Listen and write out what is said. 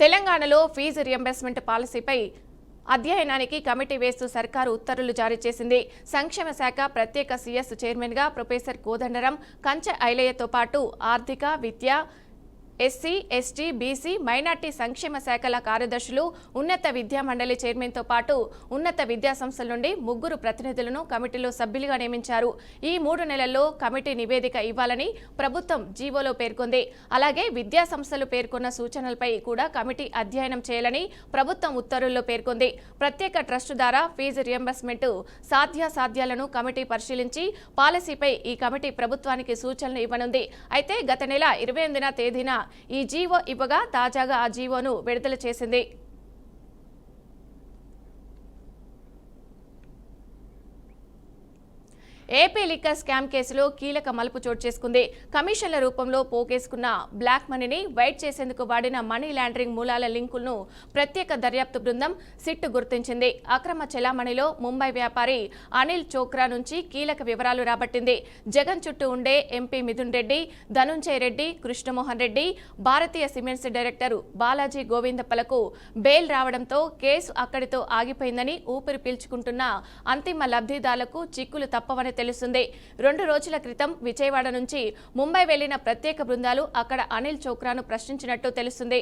తెలంగాణలో fee reimbursement పాలసీపై అధ్యయనానికి committee వేస్తూ సర్కారు ఉత్తర్వులు జారీ చేసింది. సంక్షేమ శాఖ ప్రత్యేక సీఎస్ చైర్మన్ గా ప్రొఫెసర్ కోదండరాం, కంచె ఐలయ్యతో పాటు ఆర్థిక, విద్య, ఎస్సీ, ఎస్టీ, బీసీ, మైనార్టీ సంక్షేమ శాఖల కార్యదర్శులు, ఉన్నత విద్యా మండలి చైర్మన్తో పాటు ఉన్నత విద్యా సంస్థల నుండి 3 ప్రతినిధులను కమిటీలో సభ్యులుగా నియమించారు. ఈ 3 నెలల్లో కమిటీ నివేదిక ఇవ్వాలని ప్రభుత్వం జీవోలో పేర్కొంది. అలాగే విద్యా సంస్థలు పేర్కొన్న సూచనలపై కూడా కమిటీ అధ్యయనం చేయాలని ప్రభుత్వం ఉత్తర్వుల్లో పేర్కొంది. ప్రత్యేక ట్రస్టు ద్వారా ఫీజు రియంబర్స్మెంట్ సాధ్యాసాధ్యాలను కమిటీ పరిశీలించి పాలసీపై ఈ కమిటీ ప్రభుత్వానికి సూచనలు ఇవ్వనుంది. అయితే గత నెల 28వ తేదీన ఈ జీవో ఇవ్వగా తాజాగా ఆ జీవోను విడుదల చేసింది. ఏపీ లిక్కర్ స్కామ్ కేసులో కీలక మలుపు చోటు చేసుకుంది. కమిషన్ల రూపంలో పోగేసుకున్న బ్లాక్ మనీని వైట్ చేసేందుకు వాడిన మనీ లాండరింగ్ మూలాల లింకులను ప్రత్యేక దర్యాప్తు బృందం సిట్ గుర్తించింది. అక్రమ చెలామణిలో ముంబై వ్యాపారి అనిల్ చోక్రా నుంచి కీలక వివరాలు రాబట్టింది. జగన్ చుట్టూ ఉండే ఎంపీ మిథున్ రెడ్డి, ధనుంజయ రెడ్డి, కృష్ణమోహన్ రెడ్డి, భారతీయ సిమెంట్స్ డైరెక్టర్ బాలాజీ గోవిందప్పలకు బెయిల్ రావడంతో కేసు అక్కడితో ఆగిపోయిందని, ఊపిరి పీల్చుకుంటున్న అంతిమ లబ్ధిదారులకు చిక్కులు తప్పవని తెలుస్తుంది. 2 రోజుల క్రితం విజయవాడ నుంచి ముంబై వెళ్లిన ప్రత్యేక బృందాలు అక్కడ అనిల్ చోక్రాను ప్రశ్నించినట్టు తెలుస్తుంది.